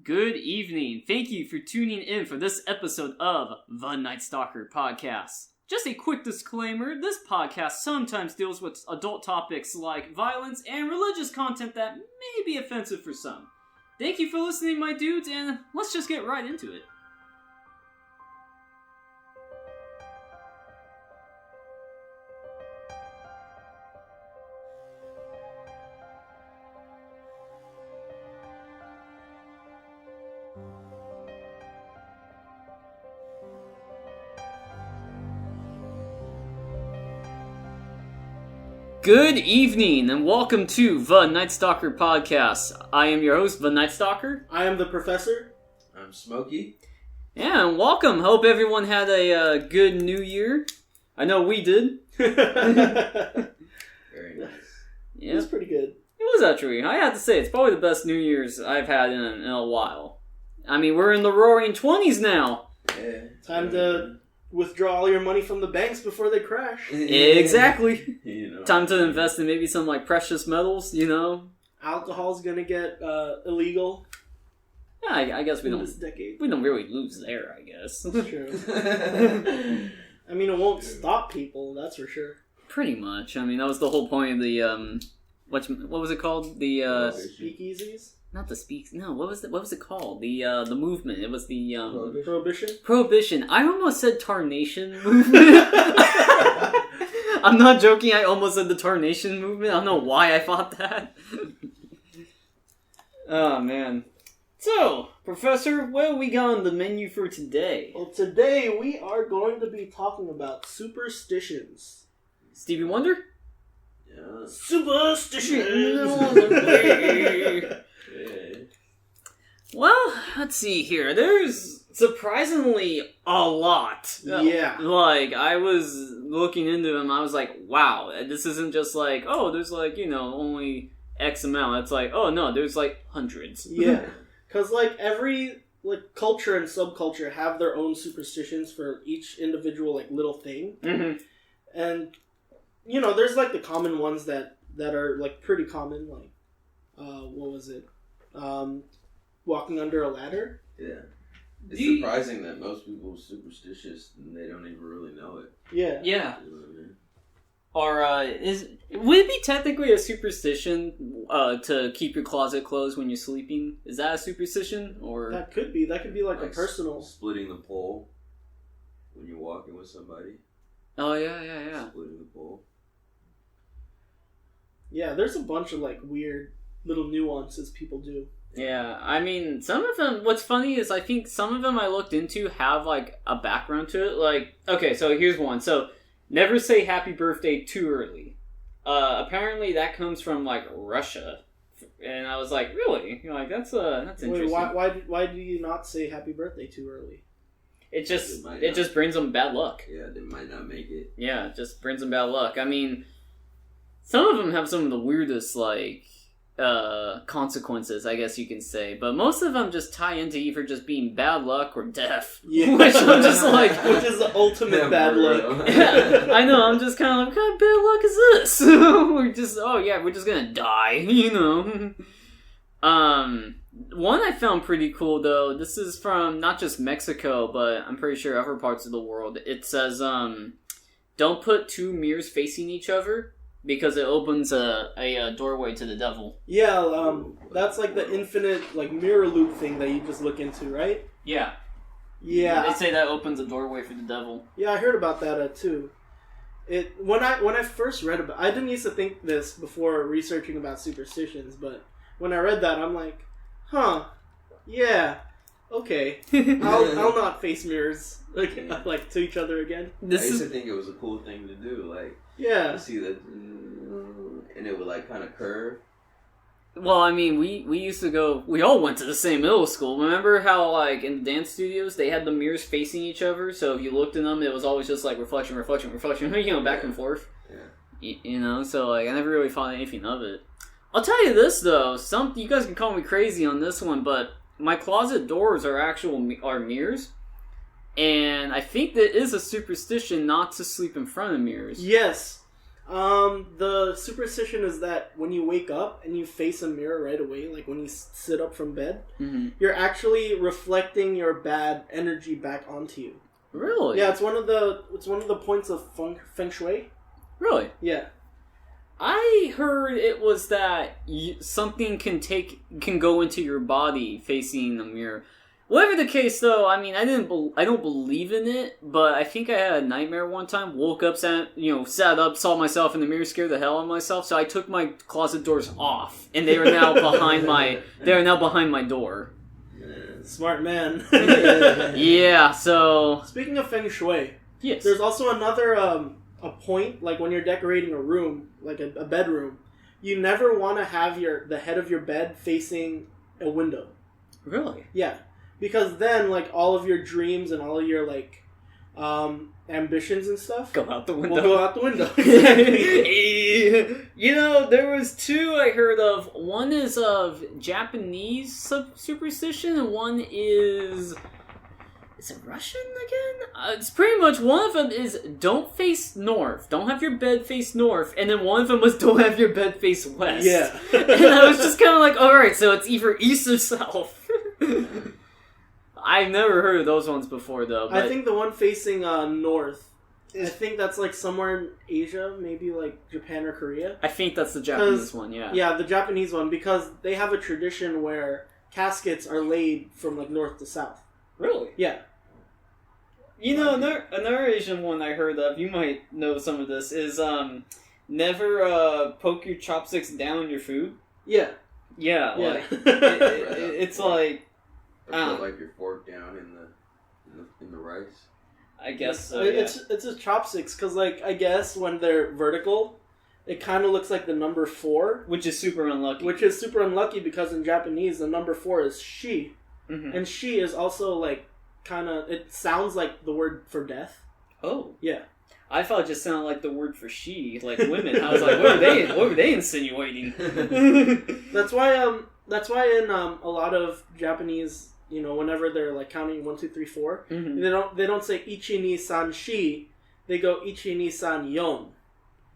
Good evening. Thank you for tuning in for this episode of the Nightstalker Podcast. Just a quick disclaimer, this podcast sometimes deals with adult topics like violence and religious content that may be offensive for some. Thank you for listening, my dudes, and let's just get right into it. Good evening, and welcome to the Nightstalker Podcast. I am your host, the Nightstalker. I am the Professor. I'm Smokey. Yeah, and welcome. Hope everyone had a good New Year. I know we did. Very nice. Yeah, It was pretty good. it was actually. I have to say, it's probably the best New Year's I've had in a while. I mean, we're in the roaring 20s now. Yeah. Time to withdraw all your money from the banks before they crash. Exactly. You know. Time to invest in maybe some like precious metals, you know? Alcohol's gonna get illegal Yeah, I guess we in don't this decade. really lose there, I guess. That's true. I mean, it won't stop people, that's for sure. Pretty much. I mean, that was the whole point of the what was it called? The Speakeasies? not the speaks. No, what was it called? The movement. It was the Prohibition? Prohibition. I almost said Tarnation movement. I'm not joking. I almost said the Tarnation movement. I don't know why I thought that. Oh man. So, Professor, what have we got on the menu for today? Well, today we are going to be talking about superstitions. Stevie Wonder? Yeah. Superstitions! Yeah. Well, let's see here. There's surprisingly a lot. Yeah. Like, I was looking into them, I was like, wow, this isn't just like, oh, there's like, only X amount. It's like, oh no, there's like hundreds. Yeah. Because, like, every culture and subculture have their own superstitions for each individual, little thing. Mm-hmm. And, there's, the common ones that are, pretty common, what was it? Walking under a ladder? Yeah. It's surprising that most people are superstitious and they don't even really know it. Yeah. Yeah. You know what I mean? Or, would it be technically a superstition, to keep your closet closed when you're sleeping? Is that a superstition, or? That could be a personal... Splitting the pole when you're walking with somebody. Oh, yeah. Splitting the pole. Yeah, there's a bunch of, weird little nuances people do. Yeah, I mean, some of them, what's funny is I think some of them I looked into have, a background to it. Okay, so here's one. So, never say happy birthday too early. Apparently that comes from, Russia. And I was like, really? That's interesting. Wait, why do you not say happy birthday too early? It just brings them bad luck. Yeah, they might not make it. Yeah, it just brings them bad luck. I mean, some of them have some of the weirdest, consequences, I guess you can say. But most of them just tie into either just being bad luck or death. Yeah. Which I'm just like... Which is the ultimate bad luck. Yeah, I know, I'm just kind of like, what kind of bad luck is this? We're just gonna die, One I found pretty cool, though. This is from not just Mexico, but I'm pretty sure other parts of the world. It says, don't put two mirrors facing each other, because it opens a doorway to the devil. Yeah, that's the infinite, mirror loop thing that you just look into, right? Yeah. Yeah. They say that opens a doorway for the devil. Yeah, I heard about that, too. When I first read about I didn't used to think this before researching about superstitions, but when I read that, I'm like, huh, yeah, okay. I'll not face mirrors to each other again. I used to think it was a cool thing to do, yeah. You see that, and it would kind of curve. Well, I mean, we used to go. We all went to the same middle school. Remember how in the dance studios they had the mirrors facing each other, so if you looked in them, it was always just reflection, back and forth. Yeah. So I never really thought anything of it. I'll tell you this though, you guys can call me crazy on this one, but my closet doors are mirrors. And I think there is a superstition not to sleep in front of mirrors. Yes. The superstition is that when you wake up and you face a mirror right away, like when you sit up from bed, you're actually reflecting your bad energy back onto you. Really? Yeah, it's one of the points of feng shui. Really? Yeah. I heard it was that something can go into your body facing the mirror. Whatever the case, though, I mean, I don't believe in it, but I think I had a nightmare one time. Woke up, sat up, saw myself in the mirror, scared the hell out of myself. So I took my closet doors off, and they are now behind my door. Smart man. Yeah. So speaking of feng shui, yes, there's also another a point, like when you're decorating a room, like a bedroom, you never want to have the head of your bed facing a window. Really? Yeah. Because then, like, all of your dreams and all of your, like, ambitions and stuff go out the window. Will go out the window. There was two I heard of. One is of Japanese superstition, and one is... Is it Russian again? It's pretty much, one of them is don't face north. Don't have your bed face north. And then one of them was don't have your bed face west. Yeah. And I was just kind of like, alright, so it's either east or south. I've never heard of those ones before, though. But... I think the one facing north, I think that's like somewhere in Asia, maybe like Japan or Korea. I think that's the Japanese one, yeah. Yeah, the Japanese one, because they have a tradition where caskets are laid from like north to south. Really? Yeah. Another Asian one I heard of, you might know some of this, is never poke your chopsticks down your food. Yeah. Yeah, like, it's like... Put like your fork down in the rice. I guess so. It's just chopsticks, because like I guess when they're vertical, it kind of looks like the number 4, which is super unlucky. Which is super unlucky because in Japanese the number 4 is shi, and shi is also like kind of, it sounds like the word for death. Oh yeah. I thought it just sounded like the word for she, like women. I was like, what were they insinuating? That's why in a lot of Japanese, whenever they're like counting 1, 2, 3, 4, they don't say ichi ni san shi, they go ichi ni san yon.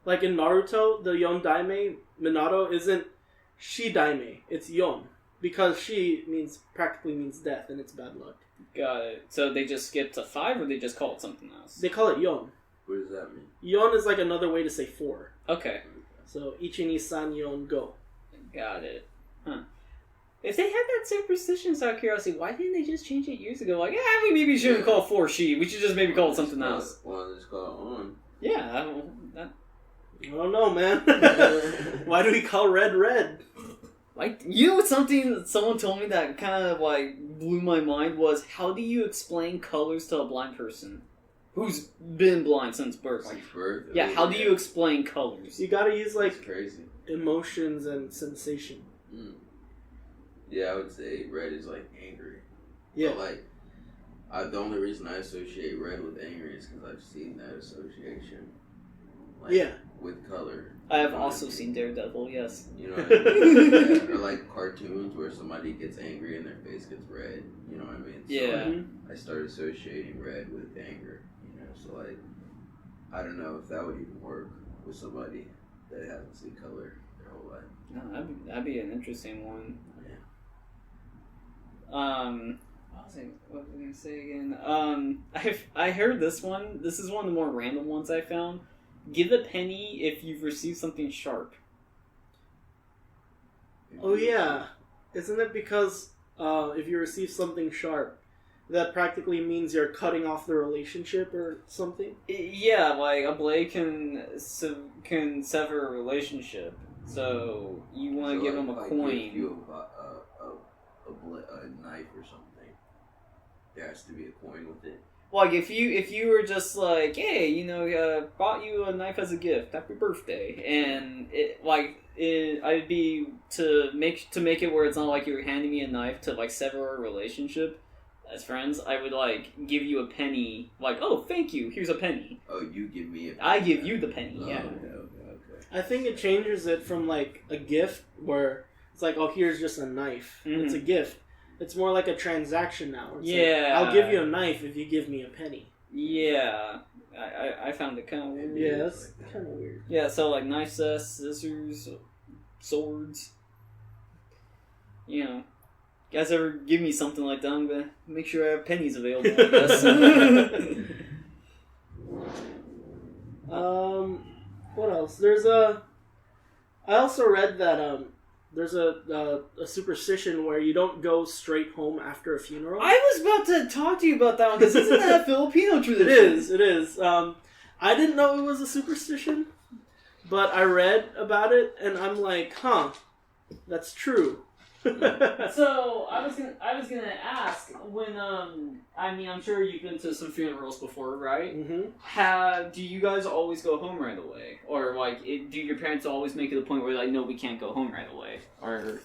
Like in Naruto, the yon daime Minato isn't shi daime, it's yon, because shi practically means death and it's bad luck. Got it. So they just skip to 5, or they just call it something else? They call it yon. What does that mean? Yon is like another way to say 4. Okay. So ichi ni san yon go. Got it. Huh. If they had that superstition, out of curiosity, why didn't they just change it years ago? Like, we maybe shouldn't call 4 she. We should just maybe call it something else. Well, just call it on. Yeah, I don't know, man. Why do we call red red? Like, something that someone told me that kind of like blew my mind was, how do you explain colors to a blind person who's been blind since birth? Since birth? Yeah, how do you explain colors? You gotta use like crazy emotions and sensation. Yeah, I would say red is like angry. Yeah. But like, the only reason I associate red with angry is because I've seen that association. Like, yeah. With color. I have also seen Daredevil, yes. You know what I mean? Or like cartoons where somebody gets angry and their face gets red. You know what I mean? So yeah. I started associating red with anger. So like, I don't know if that would even work with somebody that hasn't seen color their whole life. No, that'd be an interesting one. What was I gonna say again? I heard this one. This is one of the more random ones I found. Give a penny if you've received something sharp. Oh yeah, isn't it because if you receive something sharp, that practically means you're cutting off the relationship or something? Yeah, like a blade can sever a relationship. So you want to give them a coin. If you a knife or something, there has to be a coin with it. Like if you were just like, hey, bought you a knife as a gift, happy birthday, and I'd be to make it where it's not like you were handing me a knife to like sever a relationship as friends. I would like give you a penny, like, oh, thank you, here's a penny. Oh, you give me a penny. I give you the penny. Oh, yeah. Okay. I think it changes it from like a gift where it's like, oh, here's just a knife. Mm-hmm. It's a gift. It's more like a transaction now. It's yeah. like, I'll give you a knife if you give me a penny. Yeah. I found it kind of weird. Yeah, that's kind of weird. Yeah, so like knife sets, scissors, swords. You know, guys ever give me something like that, I'm gonna make sure I have pennies available, I guess. What else? I also read that there's a superstition where you don't go straight home after a funeral. I was about to talk to you about that one, because isn't that a Filipino tradition? It is. I didn't know it was a superstition, but I read about it, and I'm like, huh, that's true. So I was gonna ask when I'm sure you've been to some funerals before, right? Mm-hmm. Do you guys always go home right away, or like do your parents always make it a point where they're like, no, we can't go home right away, or?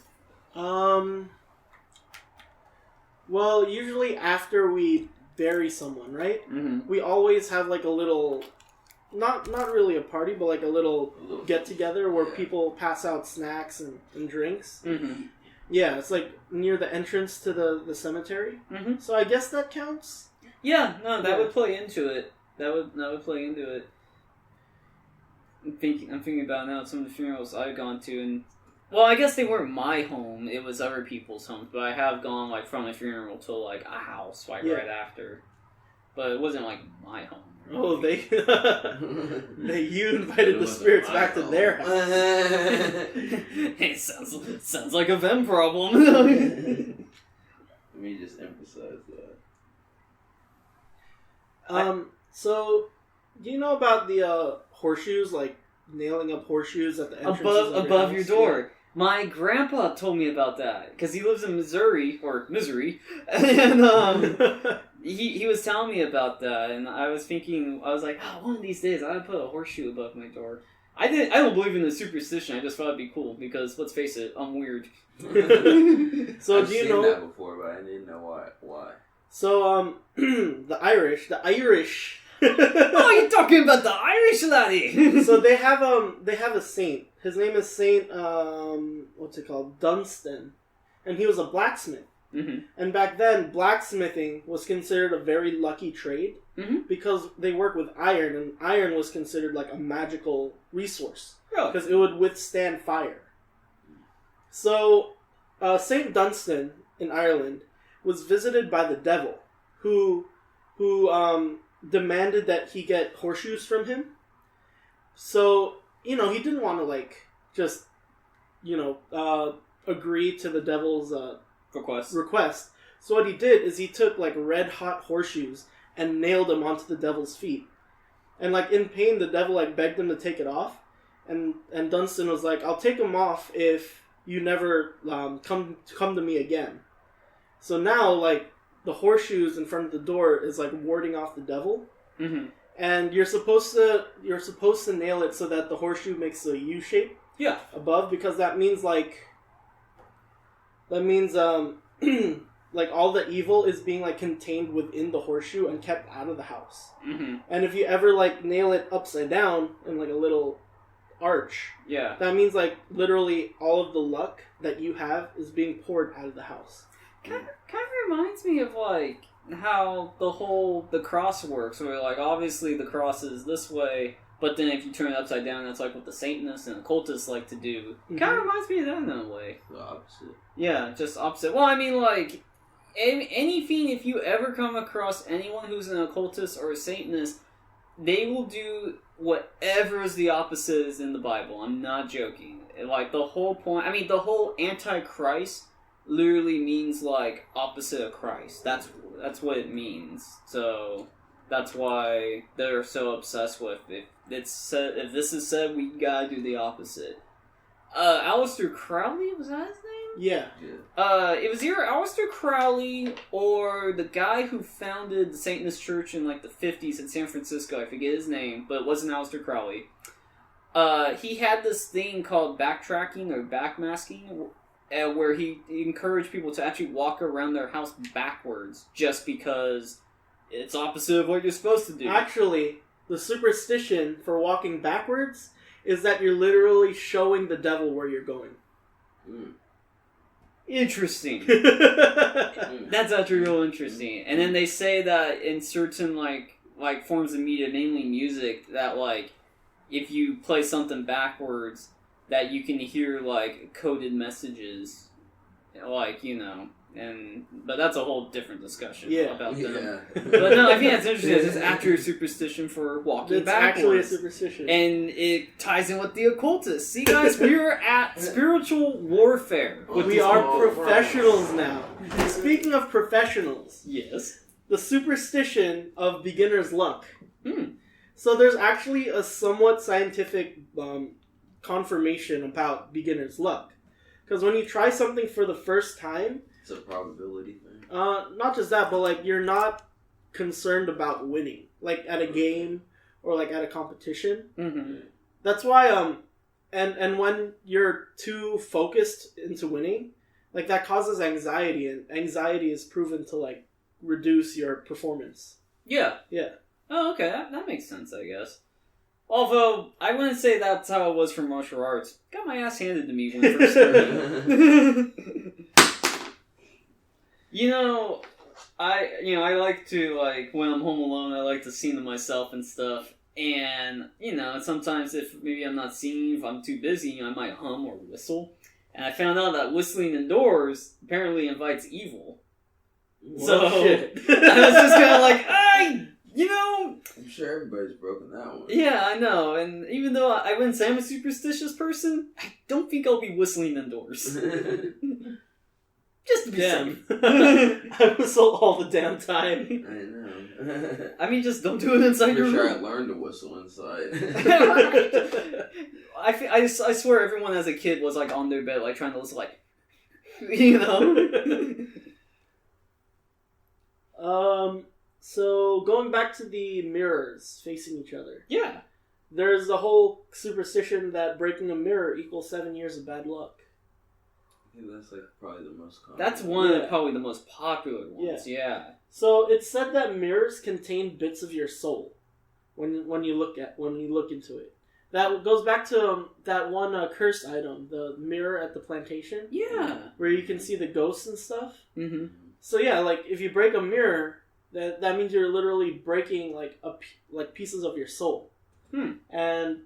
Well, usually after we bury someone, right? Mm-hmm. We always have like a little, not really a party, but like a little get together where people pass out snacks and drinks. Mm-hmm. Yeah, it's like near the entrance to the cemetery. Mm-hmm. So I guess that counts. Yeah, no, that would play into it. That would play into it. I'm thinking about now some of the funerals I've gone to, and well, I guess they weren't my home. It was other people's homes, but I have gone like from a funeral to like a house right after. But it wasn't like my home. Oh, you invited the spirits back to their house. It sounds like a them problem. Let me just emphasize that. So, do you know about the horseshoes, like nailing up horseshoes at the entrance above your door? Yeah. My grandpa told me about that because he lives in Missouri, and he was telling me about that, and I was like, oh, one of these days I'd put a horseshoe above my door. I don't believe in the superstition. I just thought it'd be cool because let's face it, I'm weird. So I've do you seen know that before, but I didn't know why. So the Irish. Oh, you're talking about the Irish laddie. So they have a saint. His name is Saint what's it called? Dunstan, and he was a blacksmith. Mm-hmm. And back then, blacksmithing was considered a very lucky trade because they work with iron, and iron was considered like a magical resource because it would withstand fire. So, Saint Dunstan in Ireland was visited by the devil, who demanded that he get horseshoes from him. So, he didn't want to just agree to the devil's request. So what he did is he took red hot horseshoes and nailed them onto the devil's feet. And in pain, the devil begged him to take it off. And Dunstan was like, I'll take them off if you never come to me again. So now the horseshoes in front of the door is warding off the devil. Mm-hmm. And you're supposed to nail it so that the horseshoe makes a U shape. Yeah. Above, because that means all the evil is being contained within the horseshoe and kept out of the house. Mm-hmm. And if you ever nail it upside down in a little arch, that means literally all of the luck that you have is being poured out of the house. Kind of reminds me of how the cross works, where obviously the cross is this way, but then if you turn it upside down, that's what the Satanists and occultists like to do. Mm-hmm. Kind of reminds me of that in a way. The opposite. Yeah, just opposite. Well, I mean, anything, if you ever come across anyone who's an occultist or a Satanist, they will do whatever is the opposite is in the Bible. I'm not joking. The whole point, the whole Antichrist literally means opposite of Christ. That's what it means. So that's why they're so obsessed with if this is said, we gotta do the opposite. Aleister Crowley, was that his name? Yeah. It was either Aleister Crowley or the guy who founded the Satanist Church in the 50s in San Francisco. I forget his name, but it wasn't Aleister Crowley. He had this thing called backtracking or backmasking, where he encouraged people to actually walk around their house backwards just because it's opposite of what you're supposed to do. Actually, the superstition for walking backwards is that you're literally showing the devil where you're going. Mm. Interesting. That's actually real interesting. And then they say that in certain like forms of media, mainly music, that like if you play something backwards, that you can hear like coded messages, like but that's a whole different discussion about them. But no, I think that's interesting. It's just actually a superstition for walking backwards. It's actually a superstition, and it ties in with the occultists. See, guys, we are at spiritual warfare. We are professionals now. Speaking of professionals, yes, the superstition of beginner's luck. So there's actually a somewhat scientific confirmation about beginner's luck, because when you try something for the first time. It's a probability thing. Not just that, but like you're not concerned about winning, like at a game or like at a competition. Mm-hmm. That's why and when you're too focused into winning, like that causes anxiety, and anxiety is proven to like reduce your performance. Yeah. Yeah. Oh, okay, that makes sense, I guess. Although I wouldn't say that's how it was for martial arts. Got my ass handed to me when I first started. I like to, like, when I'm home alone, I like to sing to myself and stuff. And, sometimes if maybe I'm not singing, if I'm too busy, I might hum or whistle. And I found out that whistling indoors apparently invites evil. Well, so, shit. I was just kind of like, I'm sure everybody's broken that one. Yeah, I know. And even though I wouldn't say I'm a superstitious person, I don't think I'll be whistling indoors. Just to be safe. I whistle all the damn time. I know. I mean, just don't do it inside your room. I'm sure I learned to whistle inside. I swear everyone as a kid was like on their bed, like trying to whistle, like, So going back to the mirrors facing each other. Yeah. There's the whole superstition that breaking a mirror equals 7 years of bad luck. I think that's like probably the most common. That's one of probably the most popular ones. Yeah. So it's said that mirrors contain bits of your soul when you look into it. That goes back to that one cursed item, the mirror at the plantation. Yeah. Where you can see the ghosts and stuff. Mm-hmm. So yeah, like if you break a mirror, that means you're literally breaking like pieces of your soul. And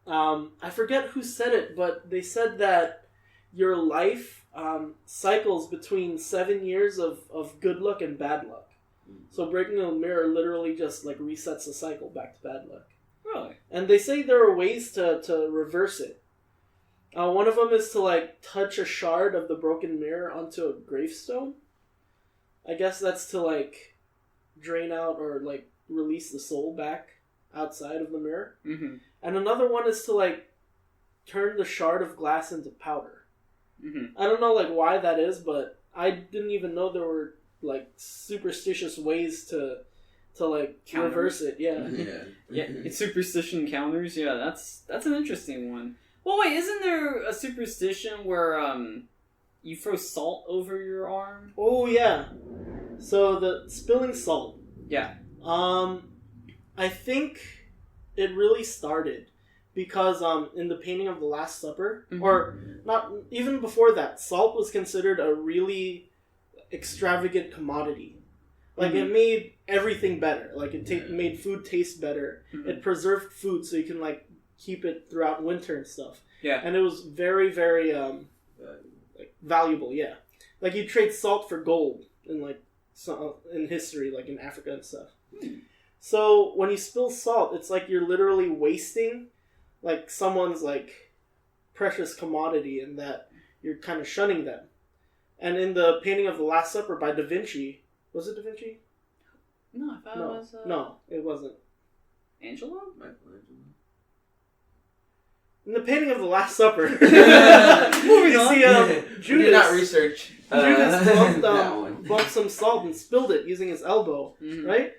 I forget who said it, but they said that your life cycles between 7 years of good luck and bad luck. So breaking a mirror literally just like resets the cycle back to bad luck. Really? And they say there are ways to reverse it. One of them is to like touch a shard of the broken mirror onto a gravestone. I guess that's to like drain out or like release the soul back outside of the mirror. Mm-hmm. And another one is to like turn the shard of glass into powder. Mm-hmm. I don't know like why that is, but I didn't even know there were like superstitious ways to like reverse it. Yeah. It's superstition counters. Yeah, that's an interesting one. Well, wait, isn't there a superstition where you throw salt over your arm? Oh yeah. So the spilling salt. Yeah. I think it really started because in the painting of the Last Supper, or not even before that, salt was considered a really extravagant commodity. Like it made everything better. Like it made food taste better. It preserved food so you can like keep it throughout winter and stuff. Yeah. And it was very, very like valuable. Yeah. Like you trade salt for gold in like in history, like in Africa and stuff. So when you spill salt, it's like you're literally wasting like someone's like precious commodity, and that you're kind of shunning them. And in the painting of the Last Supper by Da Vinci, was it Da Vinci? No, I thought it was... No, it wasn't. Angelo? Michelangelo. In the painting of the Last Supper, moving on. See, Judas did not research. Judas bumped some salt and spilled it using his elbow, right?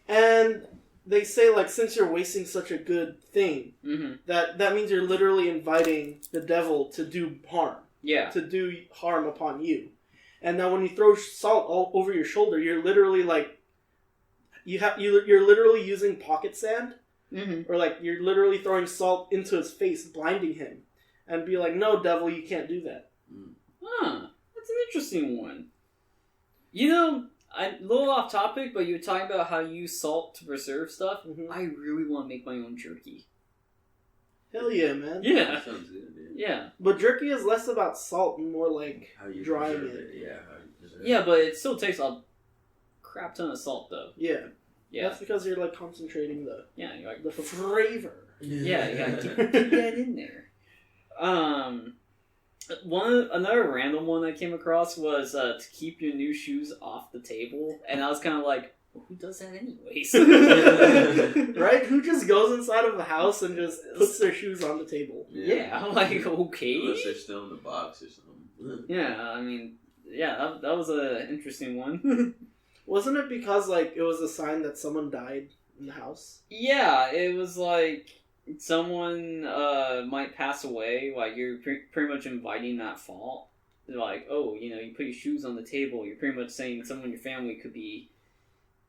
And they say, like, since you're wasting such a good thing, that means you're literally inviting the devil to do harm. Yeah. To do harm upon you. And now when you throw salt all over your shoulder, you're literally, like, you're literally using pocket sand. Or, like, you're literally throwing salt into his face, blinding him. And be like, no, devil, you can't do that. Huh. That's an interesting one. You know, A little off topic, but you were talking about how you use salt to preserve stuff. Mhm. I really want to make my own jerky. Hell yeah, man. Yeah. That sounds good, man. Yeah. But jerky is less about salt and more like How you drying preserve it. Yeah, how you preserve Yeah, but it still takes a crap ton of salt, though. Yeah. Yeah. That's because you're like concentrating the You're like, flavor. yeah, you gotta get that in there. Another random one I came across was to keep your new shoes off the table, and I was kind of like, well, who does that anyways? Right? Who just goes inside of the house and just puts their shoes on the table? Yeah, I'm like, okay. Unless they're still in the box or something. Yeah, I mean, yeah, that was an interesting one. Wasn't it because like it was a sign that someone died in the house? Yeah, it was like someone might pass away, like you're pretty much inviting that fault. Like, oh, you put your shoes on the table, you're pretty much saying someone in your family could be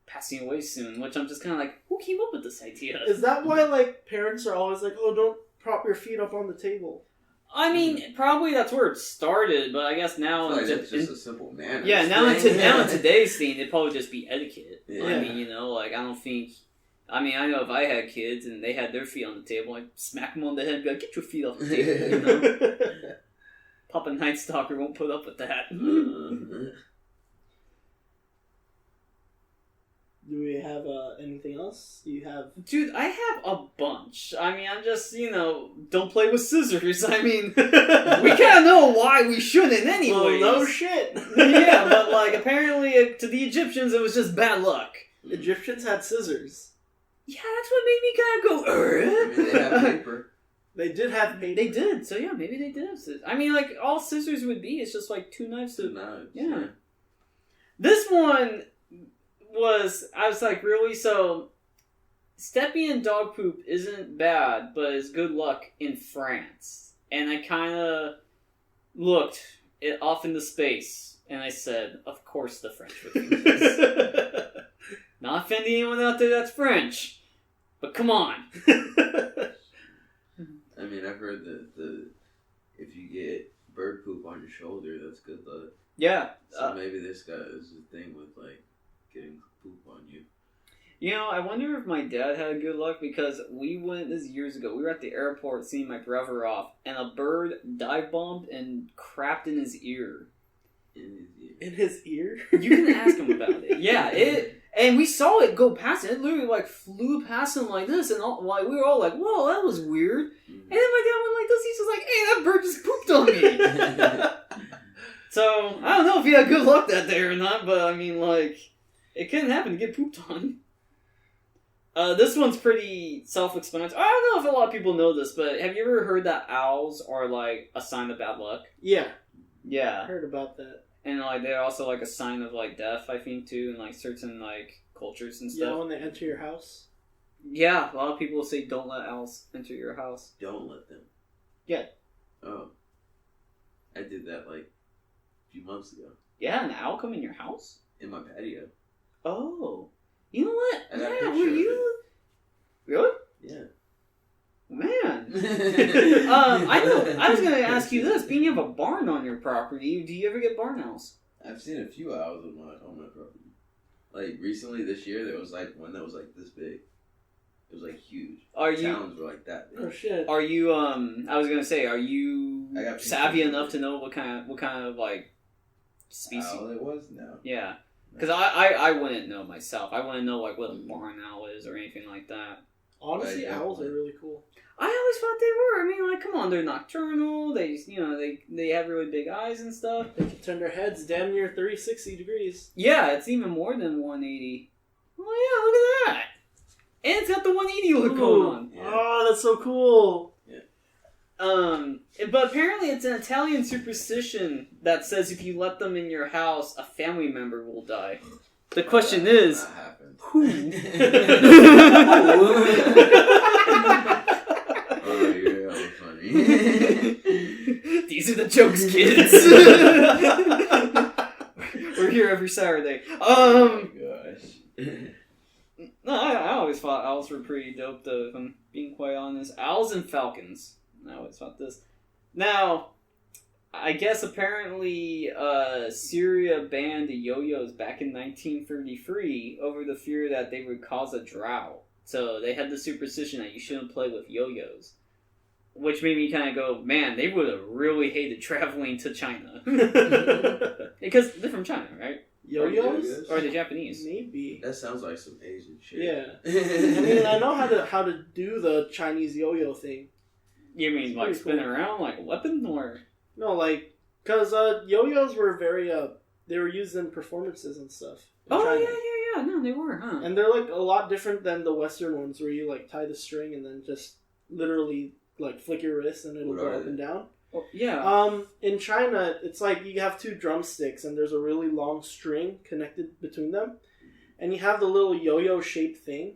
passing away soon, which I'm just kind of like, who came up with this idea? Is that why like parents are always like, oh, don't prop your feet up on the table? I mean, probably that's where it started, but I guess now... It's just a simple manner. Yeah, now in today's thing, it'd probably just be etiquette. Yeah. I mean, like, I don't think... I mean, I know if I had kids and they had their feet on the table, I'd smack them on the head and be like, get your feet off the table, Papa Nightstalker won't put up with that. Do we have anything else? Do you have... Dude, I have a bunch. I mean, I'm just, don't play with scissors. I mean, we kind of know why we shouldn't anyways. Well, no shit. Yeah, but, like, apparently to the Egyptians, it was just bad luck. Egyptians had scissors. Yeah, that's what made me kind of go, I mean, they have paper. They did have paper. They did, so yeah, maybe they did have scissors. I mean, like, all scissors would be, it's just like two knives to... Yeah. This one... I was like, really? So, stepping in dog poop isn't bad, but it's good luck in France. And I kind of looked off into space, and I said, of course the French would do this. Not offending anyone out there that's French, but come on. I mean, I've heard that if you get bird poop on your shoulder, that's good luck. Yeah. So maybe this guy is a thing with, like, getting poop on you. I wonder if my dad had good luck, because we went this years ago. We were at the airport seeing my brother off, and a bird dive bombed and crapped in his ear. In his ear? You can ask him about it. Yeah, and we saw it go past it. It literally like flew past him like this, and we were all like, "Whoa, that was weird." Mm-hmm. And then my dad went like this. He's just like, "Hey, that bird just pooped on me." So I don't know if he had good luck that day or not, but I mean, like, it couldn't happen to get pooped on. This one's pretty self-explanatory. I don't know if a lot of people know this, but have you ever heard that owls are like a sign of bad luck? Yeah. Yeah. I heard about that. And like they're also like a sign of like death, I think, too, in like certain like cultures and stuff. Yeah, when they enter your house. Yeah, a lot of people say don't let owls enter your house. Don't let them. Yeah. Oh. I did that like a few months ago. Yeah, an owl come in your house? In my patio. Oh. You know what? I got a Yeah, picture were you? Really? Yeah. Man. I know. I was going to ask you this. Being you have a barn on your property, do you ever get barn owls? I've seen a few owls on my property. Like, recently this year, there was like one that was like this big. It was like huge. Towns were like that big. Oh shit. Are you, I was going to say, are you savvy enough to know what kind of like species? Owl it was? No. Yeah. Because I wouldn't know myself. I wouldn't know like what a barn owl is or anything like that. Honestly, owls are really cool. I always thought they were. I mean, like, come on, they're nocturnal. They have really big eyes and stuff. They can turn their heads damn near 360 degrees. Yeah, it's even more than 180. Oh yeah, look at that. And it's got the 180 look going on. Yeah. Oh, that's so cool. Yeah. But apparently it's an Italian superstition that says if you let them in your house, a family member will die. The question is, who? Oh, you're hella funny. These are the jokes, kids. We're here every Saturday. Oh my gosh. No, I always thought owls were pretty dope, though, if I'm being quite honest. Owls and falcons. I always thought this. Now, I guess apparently Syria banned the yo-yos back in 1933 over the fear that they would cause a drought. So they had the superstition that you shouldn't play with yo-yos. Which made me kind of go, man, they would have really hated traveling to China. Because they're from China, right? Yo-yos? Or the Japanese. Maybe. That sounds like some Asian shit. Yeah. I mean, I know how to do the Chinese yo-yo thing. You mean like spin around like a weapon, or no, like because yo-yos were very they were used in performances and stuff. Oh China. Yeah. No, they were, huh? And they're like a lot different than the Western ones, where you like tie the string and then just literally like flick your wrist and it'll go up and down. Oh, yeah. In China, it's like you have two drumsticks and there's a really long string connected between them, and you have the little yo-yo shaped thing,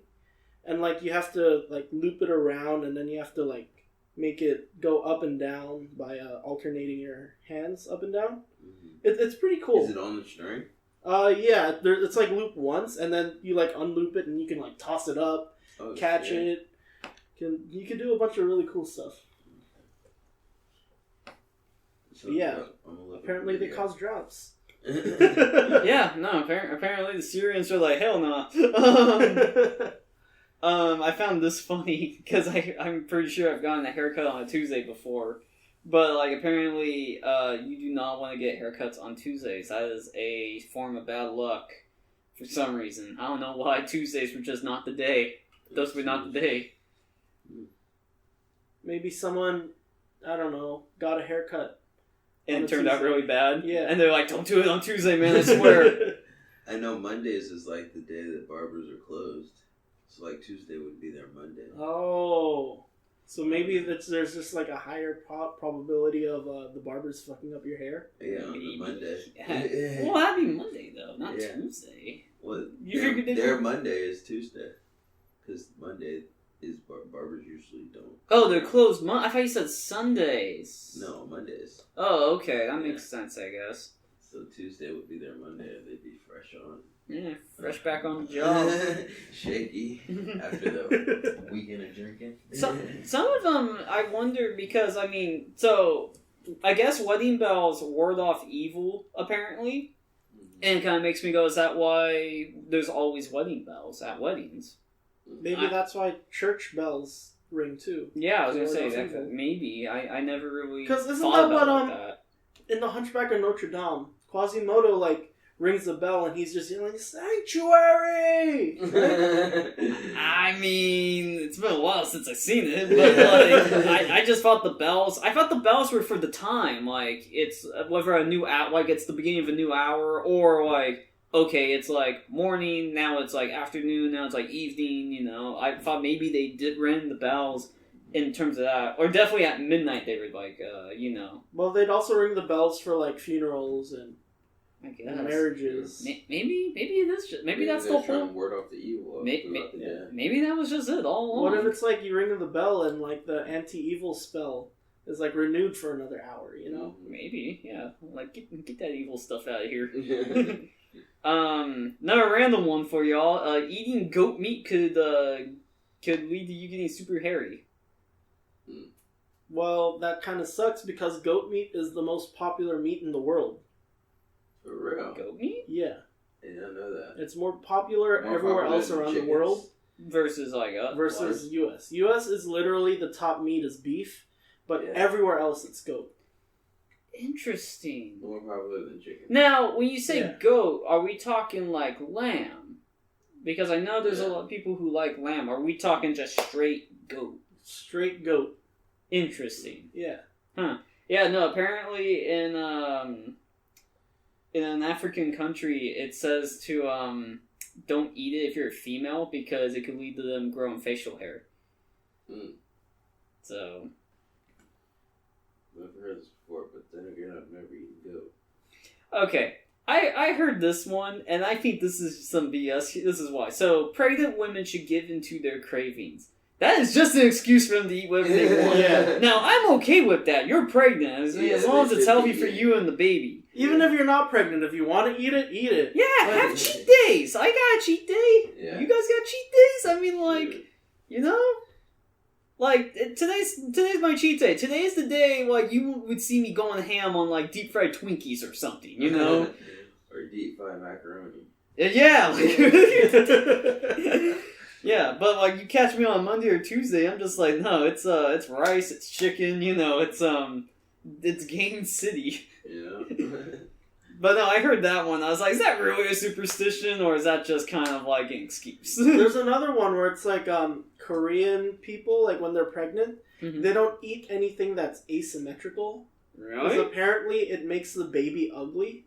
and like you have to like loop it around, and then you have to like make it go up and down by alternating your hands up and down. Mm-hmm. It's pretty cool. Is it on the string? Yeah. It's like loop once, and then you like unloop it, and you can like toss it up, catch it. You can do a bunch of really cool stuff. So, yeah. Apparently they cause droughts. Yeah. No. Apparently the Syrians are like, hell no. I found this funny because I'm pretty sure I've gotten a haircut on a Tuesday before, but like apparently you do not want to get haircuts on Tuesdays. That is a form of bad luck for some reason. I don't know why Tuesdays were just not the day. Those were not the day. Maybe someone, I don't know, got a haircut and it turned out really bad. Yeah, and they're like, "Don't do it on Tuesday, man! I swear." I know Mondays is like the day that barbers are closed. So, like, Tuesday would be their Monday. Oh. So maybe there's just, like, a higher probability of the barbers fucking up your hair? Yeah, on the Monday. Yeah. Well, that'd be Monday, though, not Tuesday. Well, you their Monday is Tuesday. Because Monday is barbers usually don't. Oh, they're closed I thought you said Sundays. No, Mondays. Oh, okay. That makes sense, I guess. So Tuesday would be their Monday if they'd be fresh on. Yeah, fresh back on the job. Shaky after the weekend of drinking. Some of them, I wonder, because, I mean, so, I guess wedding bells ward off evil, apparently. And it kind of makes me go, is that why there's always wedding bells at weddings? Maybe that's why church bells ring, too. Yeah, I was going to say, that maybe. I never really thought isn't about that what, that. In The Hunchback of Notre Dame, Quasimodo, like, rings the bell and he's just yelling, "Sanctuary!" I mean, it's been a while since I've seen it, but like, I just thought the bells were for the time, like it's whether a new hour, like it's the beginning of a new hour, or like okay, it's like morning, now it's like afternoon, now it's like evening. You know, I thought maybe they did ring the bells in terms of that, or definitely at midnight they would like, you know. Well, they'd also ring the bells for like funerals and. I guess. Marriages. Maybe it is just... Maybe that's the whole... word off the evil. Maybe that was just it all along. What if it's like you ring the bell and like the anti-evil spell is like renewed for another hour, you know? Maybe, yeah. Like, get that evil stuff out of here. Another random one for y'all. Eating goat meat could lead to you getting super hairy. Well, that kind of sucks because goat meat is the most popular meat in the world. For real? Goat meat? Yeah. I didn't know that. It's more popular everywhere else around the world. Versus like versus US. US is literally the top meat is beef, but everywhere else it's goat. Interesting. More popular than chicken. Now, when you say goat, are we talking like lamb? Because I know there's a lot of people who like lamb. Are we talking just straight goat? Straight goat. Interesting. Yeah. Huh. Yeah, no, apparently in an African country, it says to don't eat it if you're a female because it could lead to them growing facial hair. So, I've heard this before, but then again, I've never eaten goat. Okay, I heard this one, and I think this is some BS. This is why. So, pregnant women should give into their cravings. That is just an excuse for them to eat whatever they want. Yeah. Now, I'm okay with that. You're pregnant, as long as it's healthy for you and the baby. Even if you're not pregnant, if you want to eat it, eat it. Yeah, have cheat days. I got a cheat day. Yeah. You guys got cheat days? I mean, like, you know? Like, today's my cheat day. Today's the day, like, you would see me going ham on, like, deep-fried Twinkies or something, you know? Or deep-fried macaroni. Yeah, like... Yeah, but, like, you catch me on Monday or Tuesday, I'm just like, no, it's rice, it's chicken, you know, it's Game City. Yeah. But no, I heard that one. I was like, is that really a superstition, or is that just kind of like an excuse? There's another one where it's like Korean people, like when they're pregnant, they don't eat anything that's asymmetrical. Really? Because apparently it makes the baby ugly.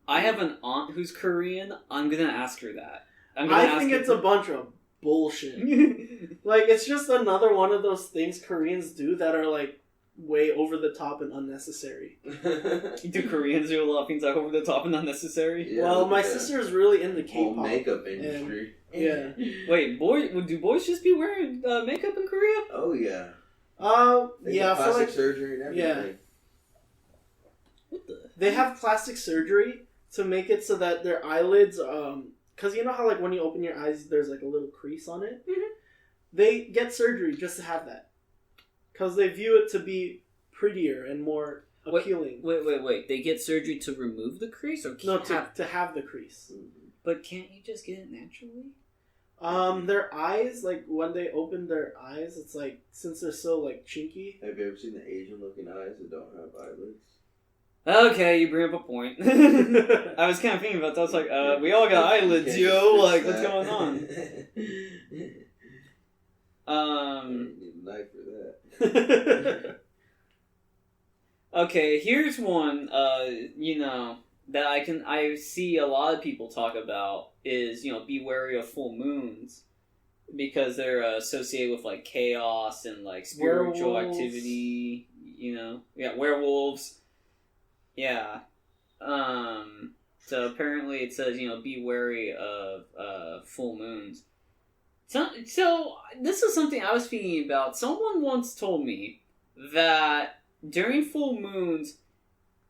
I have an aunt who's Korean. I'm gonna ask her that. I think it's a bunch of bullshit. Like, it's just another one of those things Koreans do that are like way over the top and unnecessary. Do Koreans do a lot of things like over the top and unnecessary? Yeah, well, my sister's really into K-pop. Whole makeup industry. Yeah. Wait, do boys just be wearing makeup in Korea? Oh yeah. They Yeah, get plastic like surgery and everything. Yeah. What the? They have plastic surgery to make it so that their eyelids, because you know how like when you open your eyes, there's like a little crease on it. Mm-hmm. They get surgery just to have that. Because they view it to be prettier and more appealing. Wait. They get surgery to remove the crease? Or No, to have the crease. But can't you just get it naturally? Their eyes, like, when they open their eyes, it's like, since they're so, like, chinky. Have you ever seen the Asian-looking eyes that don't have eyelids? Okay, you bring up a point. I was kind of thinking about that. I was like, we all got eyelids, yo. Like, what's going on? You need a knife for that. Okay, here's one, that I see a lot of people talk about is, be wary of full moons because they're associated with, like, chaos and, like, spiritual activity, Yeah, werewolves. Yeah. So apparently it says, be wary of full moons. So this is something I was thinking about. Someone once told me that during full moons,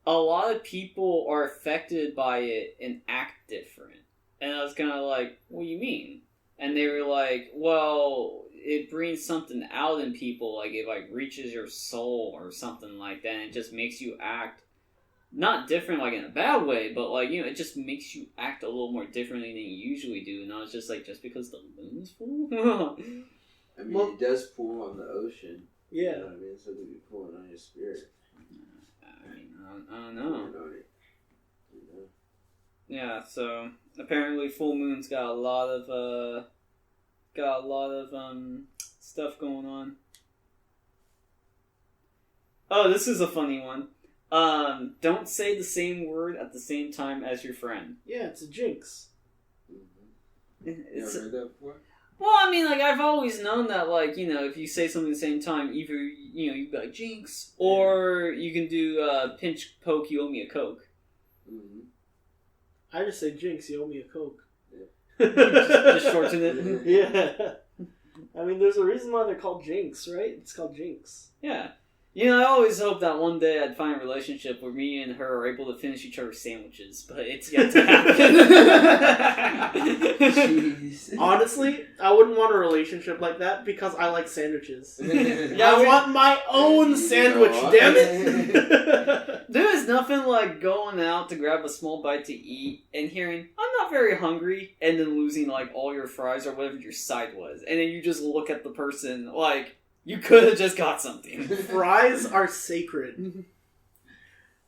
a lot of people are affected by it and act different. And I was kind of like, what do you mean? And they were like, well, it brings something out in people, like it like reaches your soul or something like that, and it just makes you act not different like in a bad way, but like, it just makes you act a little more differently than you usually do. And I was just like, just because the moon is full? I mean, it does pull on the ocean. Yeah. You know what I mean? So it would be pulling on your spirit. I mean, I don't know. Yeah, so apparently full moon's got a lot of stuff going on. Oh, this is a funny one. Don't say the same word at the same time as your friend. Yeah, it's a jinx. You ever heard that before? Well, I mean, like, I've always known that, like, if you say something at the same time, either, you be like, jinx, or you can do, pinch, poke, you owe me a Coke. Mm-hmm. I just say jinx, you owe me a Coke. Yeah. just shorten it. Yeah. I mean, there's a reason why they're called jinx, right? It's called jinx. Yeah. I always hope that one day I'd find a relationship where me and her are able to finish each other's sandwiches, but it's yet to happen. Honestly, I wouldn't want a relationship like that because I like sandwiches. Yeah, I want my own sandwich, damn it! There is nothing like going out to grab a small bite to eat and hearing, I'm not very hungry, and then losing like all your fries or whatever your side was. And then you just look at the person like, you could have just got something. Fries are sacred.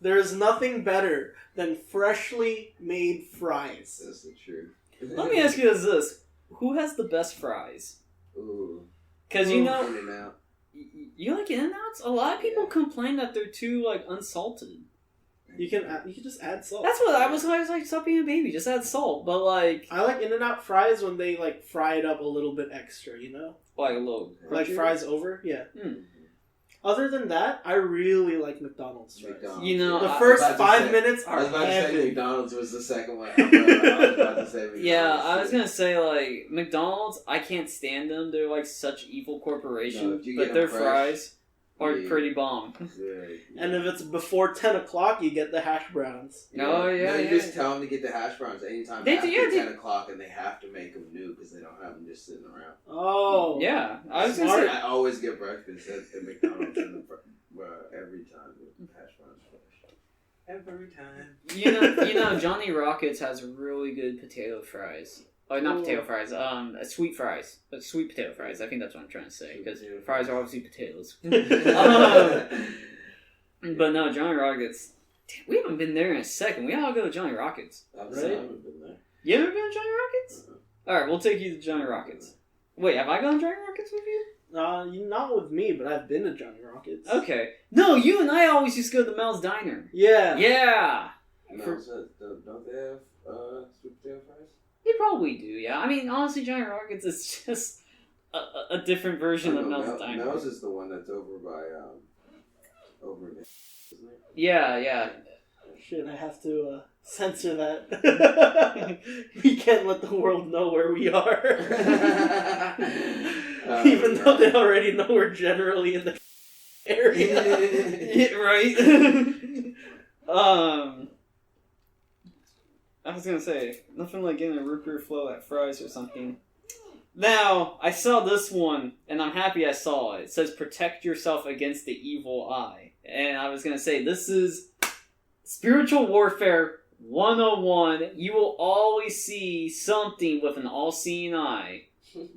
There is nothing better than freshly made fries. That's the truth. Let me ask you this. Who has the best fries? Ooh. Because In-N-Out. You like In-N-Outs? A lot of people complain that they're too like unsalted. You can just add salt. That's what I was like. Stop being a baby. Just add salt. But like, I like In-N-Out fries when they like fry it up a little bit extra. Like a little like fries over. Yeah. Mm. Other than that, I really like McDonald's fries. The first 5 minutes I are was about to say epic. McDonald's was the second one. I was about to say McDonald's. Yeah, I was gonna say like McDonald's. I can't stand them. They're like such evil corporation. No, if you but get their them fresh, fries. Or pretty bomb. Yeah. And if it's before 10 o'clock, you get the hash browns. Oh, yeah, You yeah. just tell them to get the hash browns anytime They after do, yeah, 10 o'clock, and they have to make them new because they don't have them just sitting around. Oh. Yeah. I was Smart. gonna say, I always get breakfast at McDonald's every time with hash browns. Every time. you know, Johnny Rockets has really good potato fries. Oh, not potato fries. Sweet fries. Sweet potato fries. I think that's what I'm trying to say. Because fries are obviously potatoes. But no, Johnny Rockets. Damn, we haven't been there in a second. We ought to go to Johnny Rockets. I Right? haven't been there. You ever been to Johnny Rockets? Alright, we'll take you to Johnny Rockets. Wait, have I gone to Johnny Rockets with you? Not with me, but I've been to Johnny Rockets. Okay. No, you and I always used to go to Mel's Diner. Yeah. Yeah! No, don't they have sweet potato fries? They probably do, yeah. I mean, honestly, Johnny Rockets is just a different version of Mel's Diner. Mel's is the one that's over by, over in, isn't it? Yeah. Shit, I have to censor that. We can't let the world know where we are. Even though they already know we're generally in the area. Yeah, right? I was gonna say, nothing like getting a root beer float at Fry's or something. Now, I saw this one, and I'm happy I saw it. It says, protect yourself against the evil eye. And I was gonna say, this is Spiritual Warfare 101. You will always see something with an all-seeing eye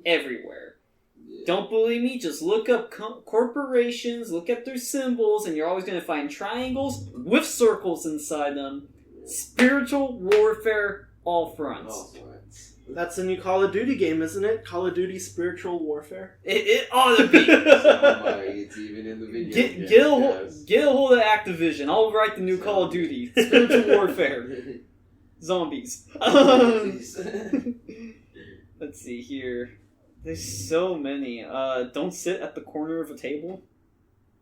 everywhere. Yeah. Don't believe me? Just look up corporations, look at their symbols, and you're always going to find triangles with circles inside them. Spiritual warfare, all fronts. That's the new Call of Duty game, isn't it? Call of Duty Spiritual Warfare. It ought to be. It's even in the video. Get a hold of Activision. I'll write the new Call of Duty. Spiritual warfare. Zombies. Let's see here. There's so many. Don't sit at the corner of a table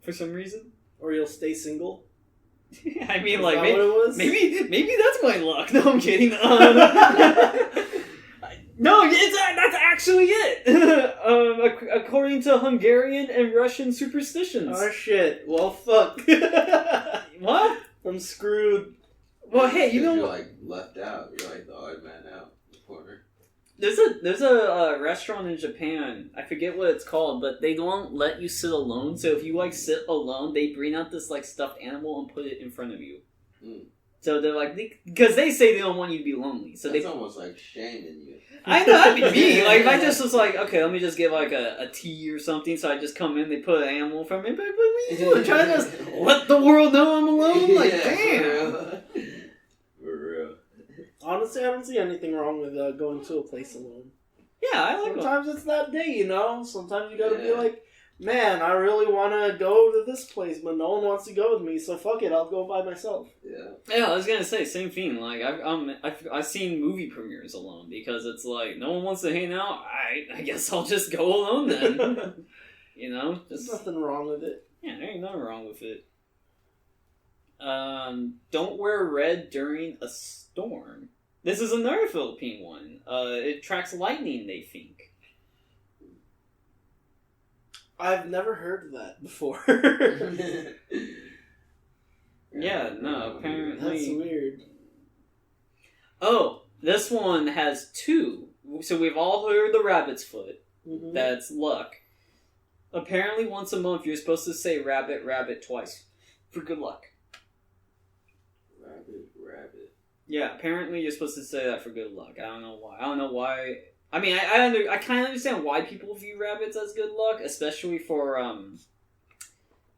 for some reason. Or you'll stay single. I mean, Is like, that what it was? maybe that's my luck. No, I'm kidding. No, that's actually it. According to Hungarian and Russian superstitions. Oh shit. Well, fuck. What? I'm screwed. Well, hey, you know You're what? like left out. You're like the odd man out in the corner. There's a restaurant in Japan. I forget what it's called, but they don't let you sit alone. So if you like sit alone, they bring out this like stuffed animal and put it in front of you. Mm. So they're like, because they say they don't want you to be lonely. So That's almost like shaming you. I know, that'd be me. Like, if I just was like, okay, let me just get like a tea or something, so I just come in, they put an animal from me, but what are you doing? Trying to just let the world know I'm alone? Like, Yeah, damn. For real. Honestly, I don't see anything wrong with going to a place alone. Yeah, I like Sometimes it's that day, you know? Sometimes you gotta be like, man, I really want to go to this place, but no one wants to go with me, so fuck it, I'll go by myself. Yeah, I was gonna say, same thing. Like, I've seen movie premieres alone, because it's like, no one wants to hang out, I guess I'll just go alone then. You know? There's Just, nothing wrong with it. yeah, there ain't nothing wrong with it. Don't wear red during a storm. This is another Philippine one. It attracts lightning, they think. I've never heard of that before. Yeah, no, apparently... That's weird. Oh, this one has two. So we've all heard the rabbit's foot. Mm-hmm. That's luck. Apparently once a month you're supposed to say rabbit, rabbit twice. For good luck. Rabbit. Yeah, apparently you're supposed to say that for good luck. I don't know why. I mean, I kind of understand why people view rabbits as good luck, especially for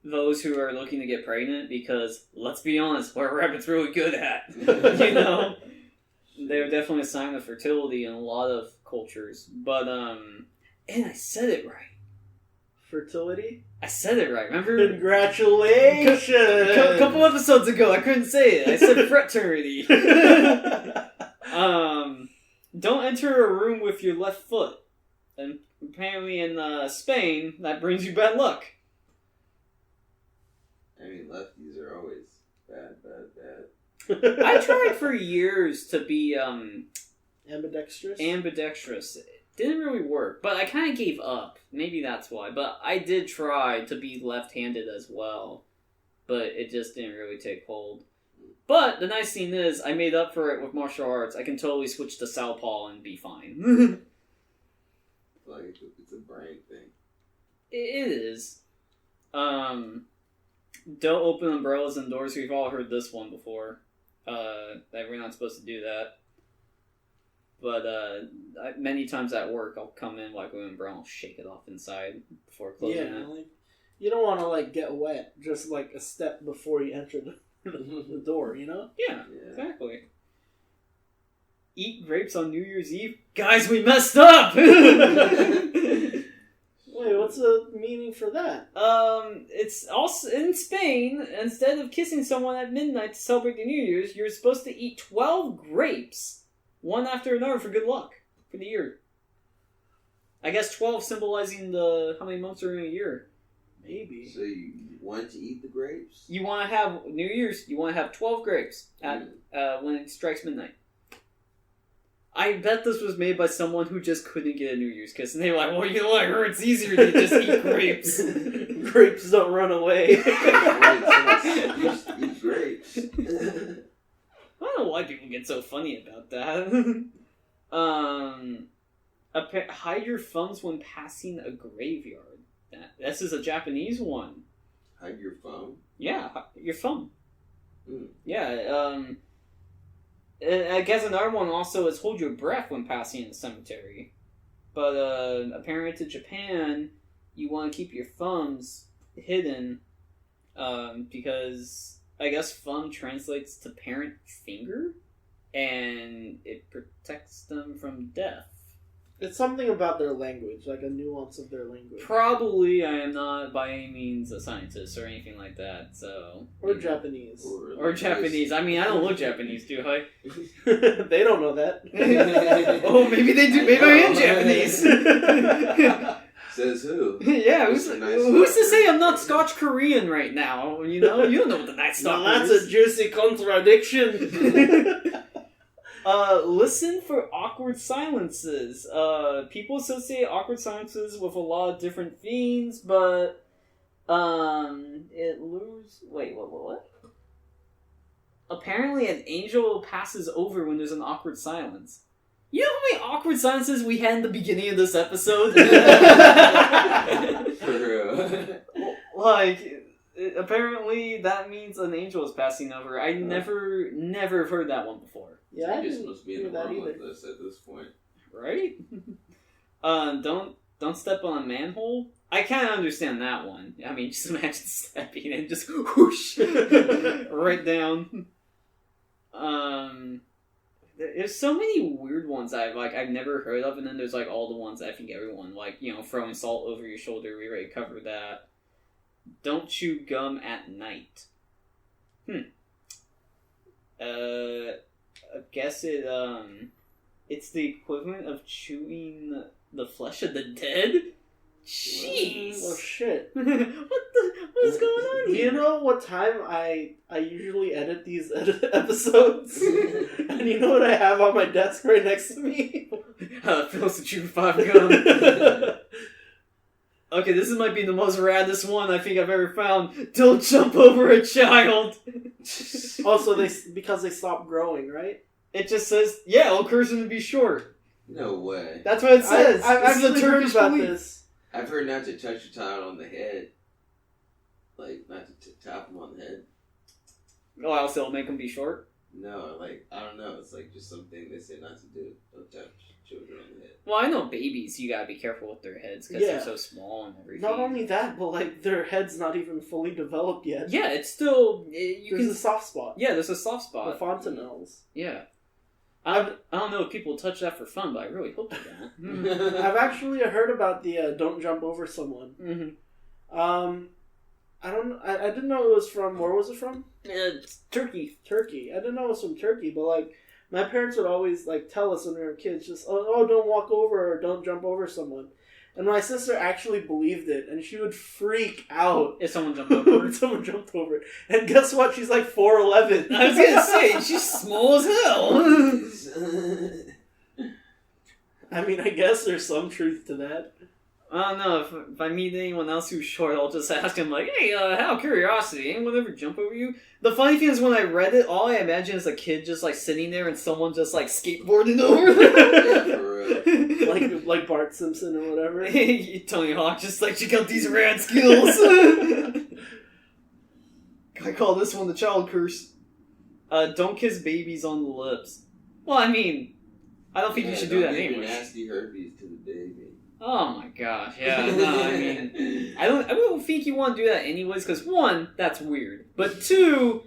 those who are looking to get pregnant, because, let's be honest, what are rabbits really good at? You know? They're definitely a sign of fertility in a lot of cultures. But, and I said it right. Fertility? I said it right, remember? Congratulations! A couple episodes ago, I couldn't say it. I said fraternity. Don't enter a room with your left foot. And apparently in Spain, that brings you bad luck. I mean, lefties are always bad. I tried for years to be ambidextrous. ambidextrous. Didn't really work, but I kind of gave up. Maybe that's why. But I did try to be left-handed as well, but it just didn't really take hold. But the nice thing is, I made up for it with martial arts. I can totally switch to southpaw and be fine. Like, it's a brain thing. It is. Don't open umbrellas indoors. We've all heard this one before. That we're not supposed to do that. But many times at work, I'll come in like with an umbrella, I'll shake it off inside before closing it. Like, you don't want to like get wet just like a step before you enter the door, you know? Yeah, exactly. Eat grapes on New Year's Eve? Guys, we messed up! Wait, what's the meaning for that? It's also in Spain, instead of kissing someone at midnight to celebrate the New Year's, you're supposed to eat 12 grapes, one after another, for good luck for the year. I guess 12 symbolizing how many months are in a year. Maybe. So you want to eat the grapes? You want to have New Year's. You want to have 12 grapes at when it strikes midnight. I bet this was made by someone who just couldn't get a New Year's kiss, and they were like, "Well, you know what? It's easier to just eat grapes. Grapes don't run away." Eat grapes. I don't know why people get so funny about that. Hide your thumbs when passing a graveyard. This is a Japanese one. Hide your phone? Yeah, your thumb. Mm. Yeah, I guess another one also is hold your breath when passing in the cemetery. But apparently to Japan, you want to keep your thumbs hidden because I guess thumb translates to parent finger, and it protects them from death. It's something about their language, like a nuance of their language. Probably, I am not by any means a scientist or anything like that, so... Or Japanese. Or Japanese. I mean, I don't look Japanese, do I? They don't know that. Oh, maybe they do. Maybe I am Japanese. Says who? Yeah, who's to say I'm not Scotch Korean right now? You know? You don't know what the Nightstalker Now that's is. a juicy contradiction. Listen for awkward silences. People associate awkward silences with a lot of different things, but it lures. Wait, what? Apparently, an angel passes over when there's an awkward silence. You know how many awkward silences we had in the beginning of this episode? For real. Apparently that means an angel is passing over. I never have heard that one before. Yeah, I just must be in the wrong with this at this point. Right? Don't step on a manhole. I kind of understand that one. I mean, just imagine stepping and just whoosh right down. There's so many weird ones I've never heard of, and then there's like all the ones that I think everyone throwing salt over your shoulder. We already covered that. Don't chew gum at night. I guess it's the equivalent of chewing the flesh of the dead. Jeez. Oh shit. What is going on here? You know what time I usually edit these episodes? And you know what I have on my desk right next to me? How it feels to chew 5 gum. Okay, this might be the most raddest one I think I've ever found. Don't jump over a child. Also, because they stop growing, right? It just says, yeah, it'll curse them to be short. No way. That's what it says. I've This is a actually heard Turkish about belief. this. I've heard not to touch your child on the head. Like, not to tap them on the head. Oh, else it'll make them be short? No, I don't know. It's just something they say not to do. Don't touch children on the head. Well, I know babies, you gotta be careful with their heads because they're so small and everything. Not only that, but their head's not even fully developed yet. Yeah, it's still... There's a soft spot. Yeah, there's a soft spot. The fontanelles. Yeah. I don't know if people touch that for fun, but I really hope they don't. I've actually heard about the don't jump over someone. Mm-hmm. I didn't know it was from... Where was it from? It's Turkey. Turkey. I didn't know it was from Turkey, but my parents would always tell us when we were kids, just don't walk over or don't jump over someone. And my sister actually believed it, and she would freak out if someone jumped over. if someone jumped over. And guess what? She's 4'11". I was gonna say she's small as hell. I mean, I guess there's some truth to that. I don't know, if I meet anyone else who's short, I'll just ask him, like, hey, out of curiosity, anyone ever jump over you? The funny thing is, when I read it, all I imagine is a kid just, like, sitting there and someone just, like, skateboarding over them. Yeah, for real. like Bart Simpson or whatever. Tony Hawk just, like, check out these rad skills. I call this one the child curse. Don't kiss babies on the lips. Well, I mean, I don't think you should do that anyway. Nasty herpes to the baby. Oh my gosh, yeah, no, I mean, I don't think you want to do that anyways, because one, that's weird, but two,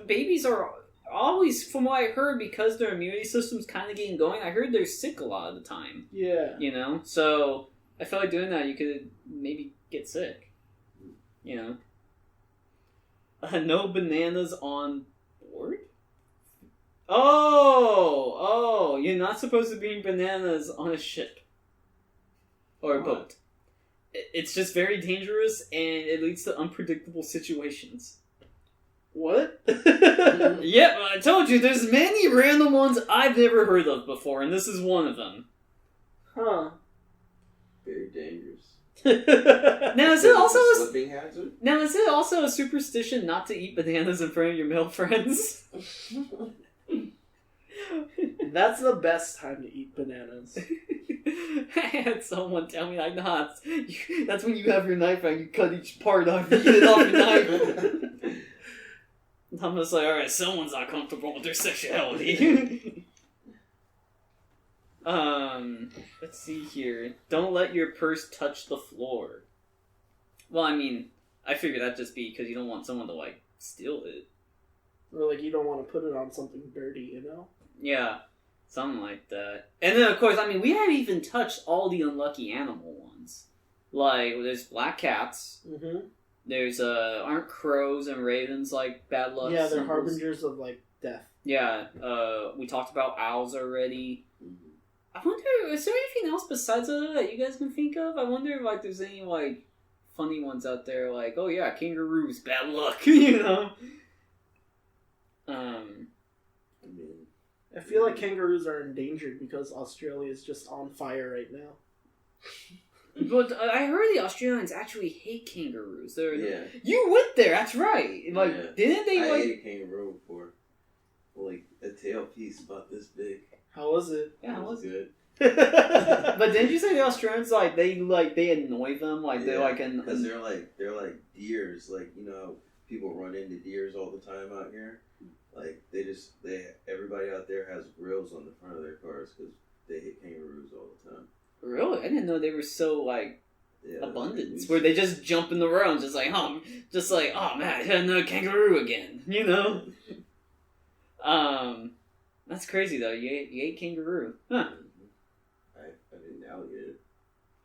babies are always, from what I heard, because their immunity system's kind of getting going, I heard they're sick a lot of the time. Yeah. You know? So, I feel like doing that, you could maybe get sick. You know? No bananas on board? Oh, you're not supposed to bring bananas on a ship. Or a boat. It's just very dangerous, and it leads to unpredictable situations. What? Yep, I told you, there's many random ones I've never heard of before, and this is one of them. Huh. Very dangerous. Now, is it also a slipping hazard? Now, is it also a superstition not to eat bananas in front of your male friends? That's the best time to eat bananas. I had someone tell me, like, nah, that's when you have your knife out, you cut each part off, you eat it off your knife. I'm just like, alright, someone's not comfortable with their sexuality. Let's see here. Don't let your purse touch the floor. Well, I mean, I figure that'd just be because you don't want someone to, like, steal it. Or, like, you don't want to put it on something dirty, you know? Yeah. Something like that. And then, of course, I mean, we haven't even touched all the unlucky animal ones. Like, there's black cats. Mm-hmm. There's, aren't crows and ravens, like, bad luck Yeah, they're symbols? harbingers of, like, death. Yeah, we talked about owls already. Mm-hmm. I wonder, is there anything else besides that you guys can think of? I wonder if, like, there's any, like, funny ones out there, like, oh yeah, kangaroos, bad luck, you know? I feel like kangaroos are endangered because Australia is just on fire right now. But I heard the Australians actually hate kangaroos. Yeah. You went there, that's right. Like, yeah. Didn't they, I ate a kangaroo before. Like, a tail piece about this big. How was it? Yeah, how was good. But didn't you say the Australians, they annoy them? Like, yeah, they're like... Because they're like deers. Like, you know, people run into deers all the time out here. Like, everybody out there has grills on the front of their cars because they hit kangaroos all the time. Really? I didn't know they were so, abundance. Where they just jump in the road and just oh man, I had another kangaroo again. You know? That's crazy though. You ate kangaroo. Huh. I didn't alligator.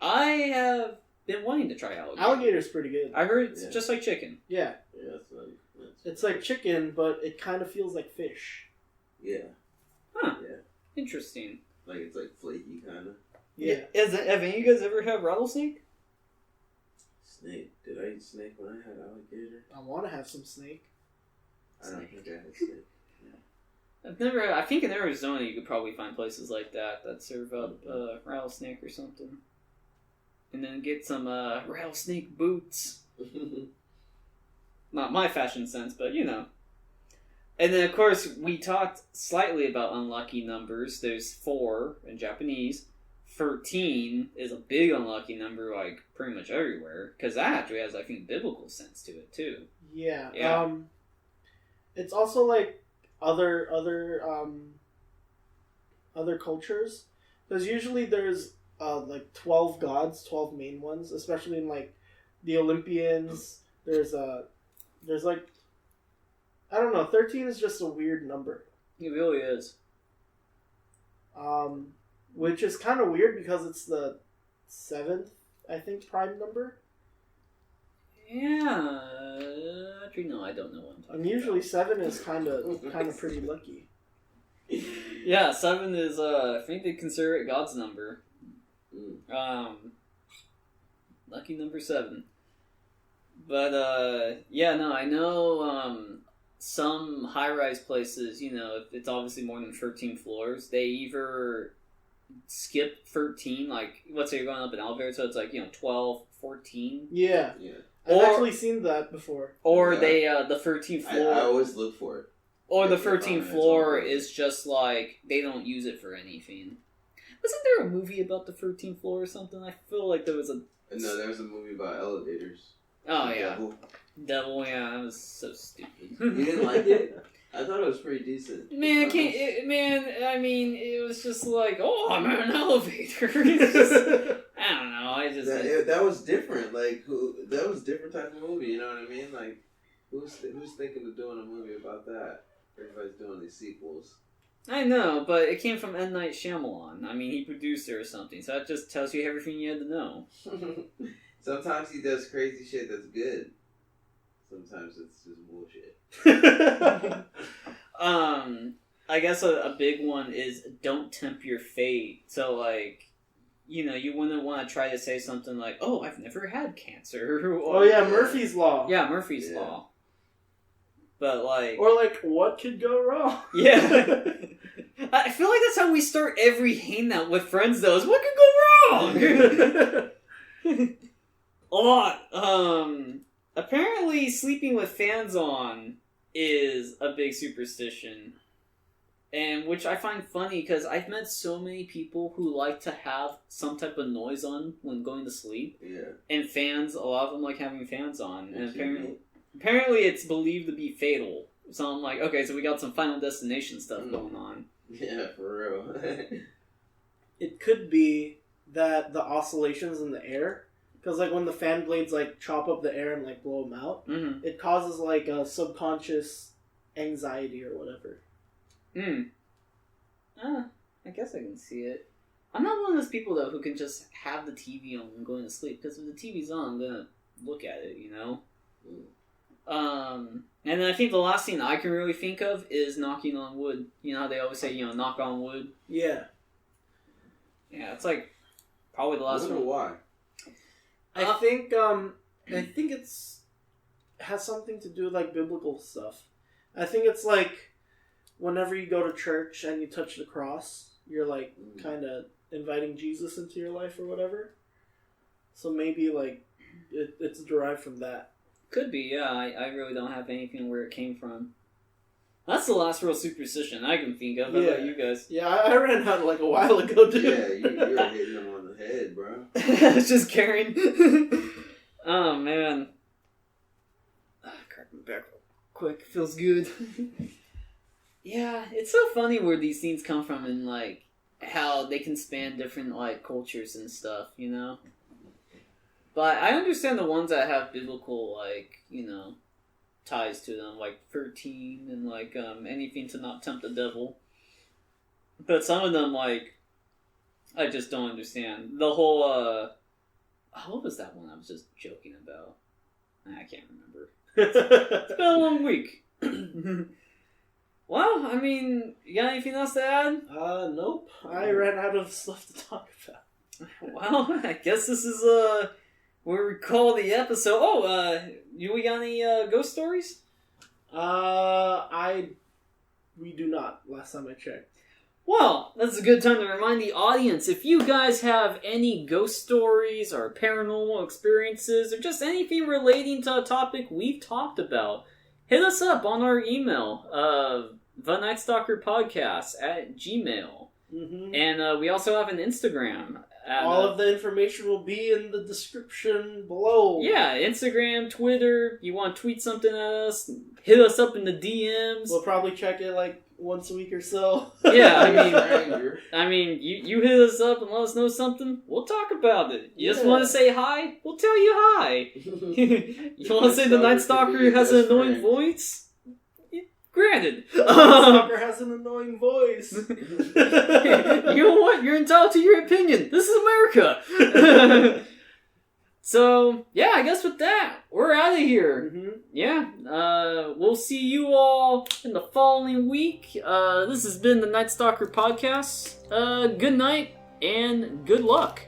I have been wanting to try alligator. Alligator's pretty good. I heard it's just like chicken. Yeah. Yeah, it's like chicken, but it kind of feels like fish. Yeah. Huh. Yeah. Interesting. Like, it's like flaky kind of. Yeah. Have any of you guys ever had rattlesnake? Snake. Did I eat snake when I had alligator? I want to have some snake. I don't think I had snake. Yeah. I think in Arizona you could probably find places like that serve up rattlesnake or something. And then get some rattlesnake boots. Not my fashion sense, but you know. And then, of course, we talked slightly about unlucky numbers. There's 4 in Japanese. 13 is a big unlucky number, like, pretty much everywhere. Because that actually has, I think, biblical sense to it, too. Yeah. Yeah. It's also, like, other cultures. Because usually there's, 12 gods, 12 main ones. Especially in, like, the Olympians. There's, I don't know, 13 is just a weird number. It really is. Which is kind of weird because it's the 7th, I think, prime number. Yeah. Actually, no, I don't know what I'm talking about. And usually 7 is kind of pretty lucky. Yeah, 7 is, I think they consider it God's number. Lucky number 7. But, yeah, no, I know, some high-rise places, you know, if it's obviously more than 13 floors, they either skip 13, like, let's say you're going up an elevator, so it's like, 12, 14. Yeah. I've actually seen that before. Or they, the 13th floor. I always look for it. Or the 13th floor is just like, they don't use it for anything. Wasn't there a movie about the 13th floor or something? I feel like there was a... No, there was a movie about elevators. Oh, yeah. Devil, yeah, that was so stupid. You didn't like it? I thought it was pretty decent. Man, it was just like, oh, I'm in an elevator. It's just, I don't know, that was different. Like, that was a different type of movie, you know what I mean? Like, who's thinking of doing a movie about that? Everybody's doing these sequels. I know, but it came from M. Night Shyamalan. I mean, he produced it or something, so that just tells you everything you had to know. Sometimes he does crazy shit that's good. Sometimes it's just bullshit. I guess a big one is don't tempt your fate. So, like, you wouldn't want to try to say something like, oh, I've never had cancer. Or, Murphy's Law. Yeah, Murphy's Law. But, like... Or, like, what could go wrong? Yeah. I feel like that's how we start every hangout with friends, though, is what could go wrong? Apparently sleeping with fans on is a big superstition. And which I find funny, because I've met so many people who like to have some type of noise on when going to sleep. Yeah. And fans, a lot of them like having fans on. And apparently it's believed to be fatal. So I'm like, okay, so we got some Final Destination stuff going on. Yeah, for real. It could be that the oscillations in the air, because like when the fan blades like chop up the air and like blow them out, it causes like a subconscious anxiety or whatever. I guess I can see it. I'm not one of those people though who can just have the TV on when going to sleep, because if the TV's on, I'm gonna look at it, And then I think the last thing I can really think of is knocking on wood. You know how they always say, knock on wood? Yeah. Yeah, it's like probably the last one. Why? I think it's has something to do with like biblical stuff. I think it's like whenever you go to church and you touch the cross, you're like kind of inviting Jesus into your life or whatever. So maybe like it's derived from that. Could be, yeah. I really don't have anything where it came from. That's the last real superstition I can think of. How about you guys? Yeah, I ran out like a while ago, dude. Yeah, you're hitting them on the head, bro. It's just carrying. Oh, man. Crack my back real quick. Feels good. Yeah, it's so funny where these things come from and, like, how they can span different, like, cultures and stuff, But I understand the ones that have biblical, like, ties to them, like 13 and, like, anything to not tempt the devil. But some of them, like, I just don't understand. The whole, what was that one I was just joking about? I can't remember. It's been a long week. Well, I mean, you got anything else to add? Nope. I ran out of stuff to talk about. Well, I guess this is, where we call the episode. We got any ghost stories? We do not. Last time I checked. Well, that's a good time to remind the audience, if you guys have any ghost stories or paranormal experiences or just anything relating to a topic we've talked about, hit us up on our email, thenightstalkerpodcast @gmail. And we also have an Instagram. All of the information will be in the description below. Yeah, Instagram, Twitter. You want to tweet something at us, hit us up in the DMs. We'll probably check it like once a week or so. Yeah, I mean, you hit us up and let us know something, we'll talk about it. You just want to say hi, we'll tell you hi. You want to say the Nightstalker has an annoying voice? Granted. Nightstalker has an annoying voice. You know what? You're entitled to your opinion. This is America. So, yeah, I guess with that, we're out of here. Yeah. We'll see you all in the following week. This has been the Nightstalker Podcast. Good night and good luck.